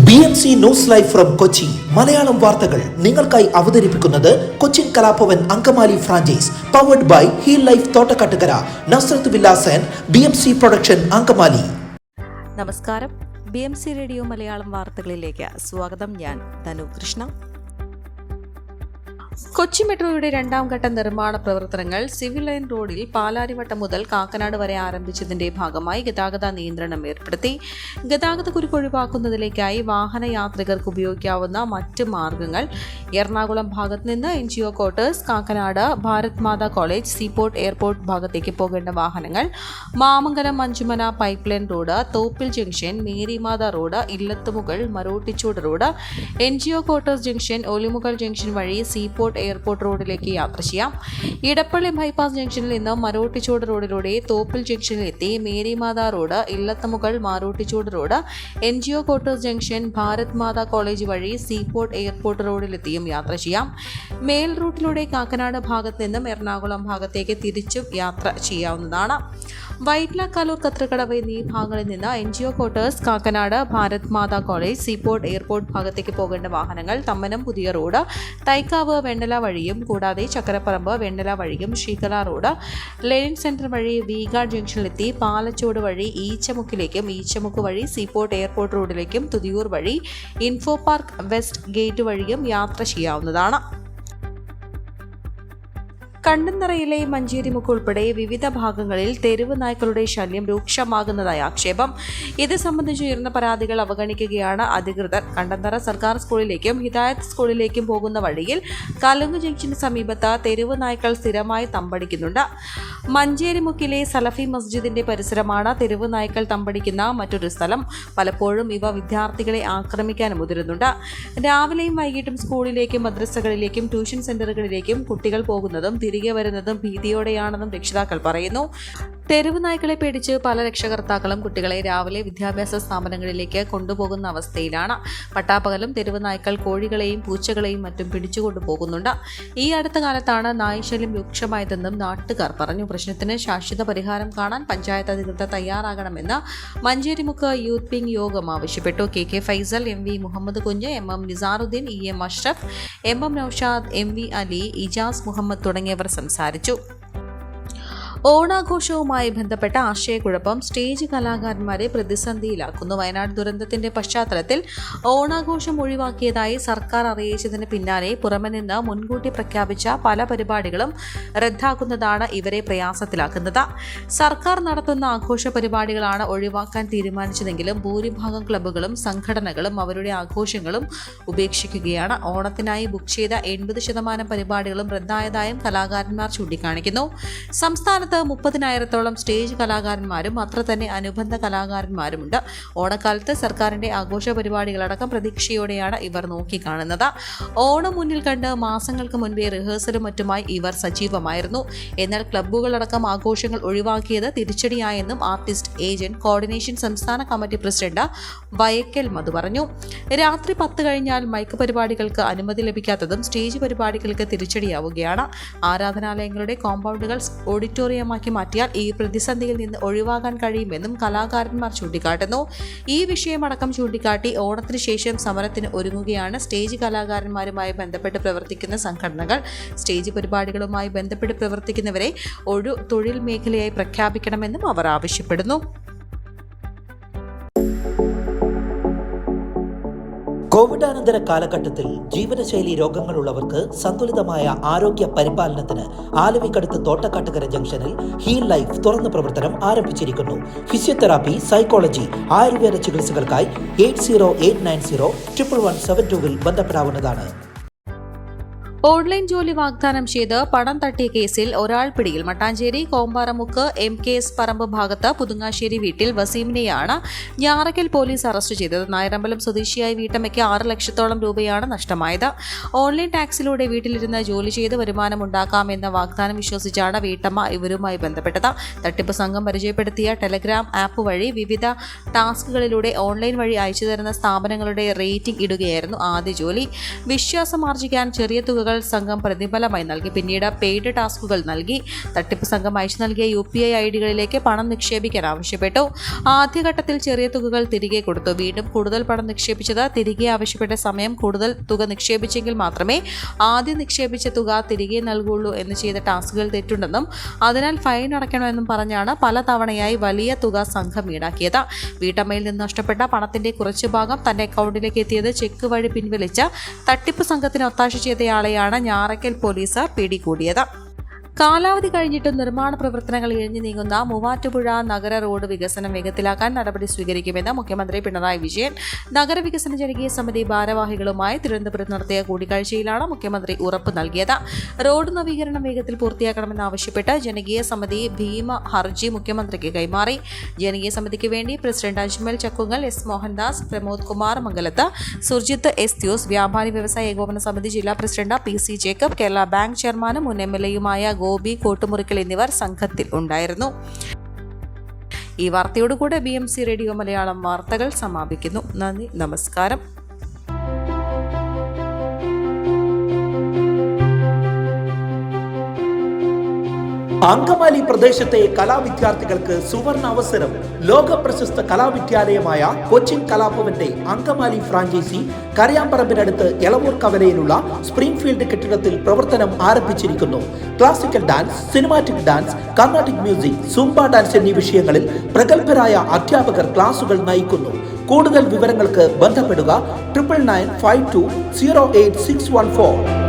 BMC news live from Kochi Malayalam വാർത്തകൾ നിങ്ങൾക്കായി അവതരിപ്പിക്കുന്നത് Cochin Kalabhavan Angamaly franchise powered by heal life Thottakkattukara Nazareth villas and BMC production Angamaly. നമസ്കാരം, BMC radio Malayalam വാർത്തകളിലേക്ക് സ്വാഗതം. ഞാൻ ധനു കൃഷ്ണ. കൊച്ചി മെട്രോയുടെ രണ്ടാം ഘട്ട നിർമ്മാണ പ്രവർത്തനങ്ങൾ സിവിൽ ലൈൻ റോഡിൽ പാലാരിവട്ടം മുതൽ കാക്കനാട് വരെ ആരംഭിച്ചതിന്റെ ഭാഗമായി ഗതാഗത നിയന്ത്രണം ഏർപ്പെടുത്തി. ഗതാഗതക്കുരുക്ക് ഒഴിവാക്കുന്നതിലേക്കായി വാഹനയാത്രികർക്ക് ഉപയോഗിക്കാവുന്ന മറ്റ് മാർഗങ്ങൾ എറണാകുളം ഭാഗത്ത് നിന്ന് NGO quarters, Kakkanad Bharat Mata college, seaport airport ഭാഗത്തേക്ക് പോകേണ്ട വാഹനങ്ങൾ Mamangalam Manjumana pipe line road, Thoppil junction, Marymatha road, Illathumukal Marottichod road, NGO quarters junction, Olimukal junction വഴി സീപോർട്ട് എയർപോർട്ട് റോഡിലേക്ക് യാത്ര ചെയ്യാം. ഇടപ്പള്ളി ബൈപ്പാസ് ജംഗ്ഷനിൽ നിന്ന് മരോട്ടിച്ചൂട് റോഡിലൂടെ തോപ്പിൽ ജംഗ്ഷനിൽ എത്തി Marymatha road, Illathumukal Marottichod road, NGO quarters junction, Bharat Mata college വഴി സീപോർട്ട് എയർപോർട്ട് റോഡിലെത്തിയും യാത്ര ചെയ്യാം. മേൽ റൂട്ടിലൂടെ കാക്കനാട് ഭാഗത്ത് നിന്നും എറണാകുളം ഭാഗത്തേക്ക് തിരിച്ചും യാത്ര ചെയ്യാവുന്നതാണ്. വൈറ്റ്ല, കലൂർ, കത്രക്കടവ് എന്നീ ഭാഗങ്ങളിൽ നിന്ന് NGO quarters, Kakkanad Bharat Mata college, seaport airport ഭാഗത്തേക്ക് പോകേണ്ട വാഹനങ്ങൾ തമ്മനം പുതിയ റോഡ്, തൈക്കാവ് വെണ്ണല വഴിയും കൂടാതെ ചക്കരപ്പറമ്പ് വെണ്ണല വഴിയും ശ്രീകല റോഡ്, ലെനിൻ സെന്റർ വഴി വീഗാർഡ് ജംഗ്ഷനിലെത്തി പാലച്ചോട് വഴി ഈച്ചമുക്കിലേക്കും ഈച്ചമുക്ക് വഴി സീപോർട്ട് എയർപോർട്ട് റോഡിലേക്കും തുതിയൂർ വഴി ഇൻഫോ പാർക്ക് വെസ്റ്റ് ഗേറ്റ് വഴിയും യാത്ര ചെയ്യാവുന്നതാണ്. കണ്ടന്തറയിലെ മഞ്ചേരിമുക്ക് ഉൾപ്പെടെ വിവിധ ഭാഗങ്ങളിൽ തെരുവ് നായ്ക്കളുടെ ശല്യം രൂക്ഷമാകുന്നതായി ആക്ഷേപം. ഇത് സംബന്ധിച്ച് ഉയർന്ന പരാതികൾ അവഗണിക്കുകയാണ് അധികൃതർ. കണ്ടന്തറ സർക്കാർ സ്കൂളിലേക്കും ഹിദായത്ത് സ്കൂളിലേക്കും പോകുന്ന വഴിയിൽ കലുങ്ക് ജംഗ്ഷന് സമീപത്ത് തെരുവ് നായ്ക്കൾ സ്ഥിരമായി തമ്പടിക്കുന്നുണ്ട്. മഞ്ചേരിമുക്കിലെ സലഫി മസ്ജിദിന്റെ പരിസരമാണ് തെരുവ് നായ്ക്കൾ തമ്പടിക്കുന്ന മറ്റൊരു സ്ഥലം. പലപ്പോഴും ഇവ വിദ്യാർത്ഥികളെ ആക്രമിക്കാനും മുതിരുന്നുണ്ട്. രാവിലെയും വൈകിട്ടും സ്കൂളിലേക്കും മദ്രസകളിലേക്കും ട്യൂഷൻ സെന്ററുകളിലേക്കും കുട്ടികൾ പോകുന്നതും തിരികെ വരുന്നതും ഭീതിയോടെയാണെന്നും രക്ഷിതാക്കൾ പറയുന്നു. തെരുവ് നായ്ക്കളെ പേടിച്ച് പല രക്ഷകർത്താക്കളും കുട്ടികളെ രാവിലെ വിദ്യാഭ്യാസ സ്ഥാപനങ്ങളിലേക്ക് കൊണ്ടുപോകുന്ന അവസ്ഥയിലാണ്. പട്ടാപ്പകലും തെരുവ് നായ്ക്കൾ കോഴികളെയും പൂച്ചകളെയും മറ്റും പിടിച്ചുകൊണ്ടുപോകുന്നുണ്ട്. ഈ അടുത്ത കാലത്താണ് നായ്ശല്യം രൂക്ഷമായതെന്നും നാട്ടുകാർ പറഞ്ഞു. പ്രശ്നത്തിന് ശാശ്വത പരിഹാരം കാണാൻ പഞ്ചായത്ത് അധികൃതർ തയ്യാറാകണമെന്ന് മഞ്ചേരിമുക്ക് യൂത്ത് വിംഗ് യോഗം ആവശ്യപ്പെട്ടു. KK ഫൈസൽ, MV മുഹമ്മദ് കുഞ്ഞ്, MM Nizaruddin, EM Ashraf, MM Naushad, MV Ali, Ijaz Muhammad തുടങ്ങിയവർ സംസാരിച്ചു. ഓണാഘോഷവുമായി ബന്ധപ്പെട്ട ആശയക്കുഴപ്പം സ്റ്റേജ് കലാകാരന്മാരെ പ്രതിസന്ധിയിലാക്കുന്നു. വയനാട് ദുരന്തത്തിന്റെ പശ്ചാത്തലത്തിൽ ഓണാഘോഷം ഒഴിവാക്കിയതായി സർക്കാർ അറിയിച്ചതിന് പിന്നാലെ പുറമെ നിന്ന് മുൻകൂട്ടി പ്രഖ്യാപിച്ച പല പരിപാടികളും റദ്ദാക്കുന്നതാണ് ഇവരെ പ്രയാസത്തിലാക്കുന്നത്. സർക്കാർ നടത്തുന്ന ആഘോഷ പരിപാടികളാണ് ഒഴിവാക്കാൻ തീരുമാനിച്ചതെങ്കിലും ഭൂരിഭാഗം ക്ലബ്ബുകളും സംഘടനകളും അവരുടെ ആഘോഷങ്ങളും ഉപേക്ഷിക്കുകയാണ്. ഓണത്തിനായി ബുക്ക് ചെയ്ത 80% പരിപാടികളും റദ്ദായതായും കലാകാരന്മാർ ചൂണ്ടിക്കാണിക്കുന്നു. സംസ്ഥാനത്ത് 30,000-ഓളം സ്റ്റേജ് കലാകാരന്മാരും അത്ര തന്നെ അനുബന്ധ കലാകാരന്മാരുമുണ്ട്. ഓണക്കാലത്ത് സർക്കാരിന്റെ ആഘോഷ പരിപാടികളടക്കം പ്രതീക്ഷയോടെയാണ് ഇവർ നോക്കിക്കാണുന്നത്. ഓണം മുന്നിൽ കണ്ട് മാസങ്ങൾക്ക് മുൻപേ റിഹേഴ്സലും മറ്റുമായി ഇവർ സജീവമായിരുന്നു. എന്നാൽ ക്ലബ്ബുകളടക്കം ആഘോഷങ്ങൾ ഒഴിവാക്കിയത് തിരിച്ചടിയായെന്നും ആർട്ടിസ്റ്റ് ഏജന്റ് കോർഡിനേഷൻ സംസ്ഥാന കമ്മിറ്റി പ്രസിഡന്റ് വയക്കൽ മധു പറഞ്ഞു. രാത്രി 10 കഴിഞ്ഞാൽ മൈക്ക് പരിപാടികൾക്ക് അനുമതി ലഭിക്കാത്തതും സ്റ്റേജ് പരിപാടികൾക്ക് തിരിച്ചടിയാവുകയാണ്. ആരാധനാലയങ്ങളുടെ കോമ്പൗണ്ടുകൾ ഓഡിറ്റോറിയമാക്കി മാറ്റിയാൽ ഈ പ്രതിസന്ധിയിൽ നിന്ന് ഒഴിവാക്കാൻ കഴിയുമെന്നും കലാകാരന്മാർ ചൂണ്ടിക്കാട്ടുന്നു. ഈ വിഷയമടക്കം ചൂണ്ടിക്കാട്ടി ഓണത്തിന് ശേഷം സമരത്തിന് ഒരുങ്ങുകയാണ് സ്റ്റേജ് കലാകാരന്മാരുമായി ബന്ധപ്പെട്ട് പ്രവർത്തിക്കുന്ന സംഘടനകൾ. സ്റ്റേജ് പരിപാടികളുമായി ബന്ധപ്പെട്ട് പ്രവർത്തിക്കുന്നവരെ ഒരു തൊഴിൽ മേഖലയായി പ്രഖ്യാപിക്കണമെന്നും അവർ ആവശ്യപ്പെടുന്നു. കോവിഡാനന്തര കാലഘട്ടത്തിൽ ജീവനശൈലി രോഗങ്ങളുള്ളവർക്ക് സന്തുലിതമായ ആരോഗ്യ പരിപാലനത്തിന് ആലുവയ്ക്കടുത്ത് തോട്ടക്കാട്ടുകര ജംഗ്ഷനിൽ ഹീൽ ലൈഫ് തുറന്ന പ്രവർത്തനം ആരംഭിച്ചിരിക്കുന്നു. ഫിസിയോതെറാപ്പി, സൈക്കോളജി, ആയുർവേദ ചികിത്സകൾക്കായി 8089011772 ബന്ധപ്പെടാവുന്നതാണ്. ഓൺലൈൻ ജോലി വാഗ്ദാനം ചെയ്ത് പണം തട്ടിയ കേസിൽ ഒരാൾ പിടിയിൽ. മട്ടാഞ്ചേരി കോമ്പാറമുക്ക് MKS പറമ്പ് ഭാഗത്ത് പുതുങ്ങാശ്ശേരി വീട്ടിൽ വസീമിനെയാണ് ഞാറക്കൽ പോലീസ് അറസ്റ്റ് ചെയ്തത്. നായരമ്പലം സ്വദേശിയായ വീട്ടമ്മയ്ക്ക് 6 ലക്ഷത്തോളം രൂപയാണ് നഷ്ടമായത്. ഓൺലൈൻ ടാക്സിലൂടെ വീട്ടിലിരുന്ന് ജോലി ചെയ്ത് വരുമാനമുണ്ടാക്കാമെന്ന വാഗ്ദാനം വിശ്വസിച്ചാണ് വീട്ടമ്മ ഇവരുമായി ബന്ധപ്പെട്ടത്. തട്ടിപ്പ് സംഘം പരിചയപ്പെടുത്തിയ ടെലഗ്രാം ആപ്പ് വഴി വിവിധ ടാസ്കുകളിലൂടെ ഓൺലൈൻ വഴി അയച്ചു തരുന്ന സ്ഥാപനങ്ങളുടെ റേറ്റിംഗ് ഇടുകയായിരുന്നു ആദ്യ ജോലി. വിശ്വാസം ആർജിക്കാൻ ചെറിയ തുകകൾ ടാസ്കുകൾ സംഘം പ്രതിഫലമായി നൽകി. പിന്നീട് പെയ്ഡ് ടാസ്കുകൾ നൽകി. തട്ടിപ്പ് സംഘം അയച്ചു നൽകിയ UPI ഐഡികളിലേക്ക് പണം നിക്ഷേപിക്കാൻ ആവശ്യപ്പെട്ടു. ആദ്യഘട്ടത്തിൽ ചെറിയ തുകകൾ തിരികെ കൊടുത്തു. വീണ്ടും കൂടുതൽ പണം നിക്ഷേപിച്ചത്. തിരികെ ആവശ്യപ്പെട്ട സമയം കൂടുതൽ തുക നിക്ഷേപിച്ചെങ്കിൽ മാത്രമേ ആദ്യം നിക്ഷേപിച്ച തുക തിരികെ നൽകുള്ളൂ എന്ന് ചെയ്ത ടാസ്കുകൾ തെറ്റുണ്ടെന്നും അതിനാൽ ഫൈൻ അടയ്ക്കണമെന്നും പറഞ്ഞാണ് പല തവണയായി വലിയ തുക സംഘം ഈടാക്കിയത്. വീട്ടമ്മയിൽ നിന്ന് നഷ്ടപ്പെട്ട പണത്തിന്റെ കുറച്ചു ഭാഗം തന്റെ അക്കൗണ്ടിലേക്ക് എത്തിയത് ചെക്ക് വഴി പിൻവലിച്ച തട്ടിപ്പ് സംഘത്തിന് ഒത്താശ ചെയ്തയാളെയാണ് ഞാറയ്ക്കൽ പോലീസ് പിടികൂടിയത്. കാലാവധി കഴിഞ്ഞിട്ടും നിർമ്മാണ പ്രവർത്തനങ്ങൾ ഇഴഞ്ഞു നീങ്ങുന്ന മൂവാറ്റുപുഴ നഗര റോഡ് വികസനം വേഗത്തിലാക്കാൻ നടപടി സ്വീകരിക്കുമെന്ന് മുഖ്യമന്ത്രി പിണറായി വിജയൻ. നഗരവികസന ജനകീയ സമിതി ഭാരവാഹികളുമായി തിരുവനന്തപുരത്ത് നടത്തിയ കൂടിക്കാഴ്ചയിലാണ് മുഖ്യമന്ത്രി ഉറപ്പ് നൽകിയത്. റോഡ് നവീകരണം വേഗത്തിൽ പൂർത്തിയാക്കണമെന്നാവശ്യപ്പെട്ട് ജനകീയ സമിതി ഭീമ ഹർജി മുഖ്യമന്ത്രിക്ക് കൈമാറി. ജനകീയ സമിതിക്ക് വേണ്ടി പ്രസിഡന്റ് അജ്മൽ ചക്കുങ്ങൽ, S. മോഹൻദാസ്, പ്രമോദ് കുമാർ മംഗലത്ത്, സുർജിത്ത് S. ത്യൂസ്, വ്യാപാരി വ്യവസായ ഏകോപന സമിതി ജില്ലാ president PC Jacob, Kerala bank ചെയർമാനും മുൻ MLA-യുമായ ഗോപി കോട്ടുമുറിക്കൽ എന്നിവർ സംഘത്തിൽ ഉണ്ടായിരുന്നു. ഈ വാർത്തയോടുകൂടെ BMC റേഡിയോ മലയാളം വാർത്തകൾ സമാപിക്കുന്നു. നന്ദി, നമസ്കാരം. അങ്കമാലി പ്രദേശത്തെ കലാവിദ്യാർത്ഥികൾക്ക് സുവർണ അവസരം. ലോക പ്രശസ്ത കലാവിദ്യാലയമായ കൊച്ചിൻ കലാഭവന്റെ അങ്കമാലി ഫ്രാഞ്ചൈസി കരയാമ്പറമ്പിനടുത്ത് എളവൂർ കവലയിലുള്ള സ്പ്രിംഗ്ഫീൽഡ് കെട്ടിടത്തിൽ പ്രവർത്തനം ആരംഭിച്ചിരിക്കുന്നു. Classical dance, cinematic dance, Carnatic music, Zumba dance എന്നീ വിഷയങ്ങളിൽ പ്രഗത്ഭരായ അധ്യാപകർ ക്ലാസുകൾ നയിക്കുന്നു. കൂടുതൽ വിവരങ്ങൾക്ക് ബന്ധപ്പെടുക 9995208614.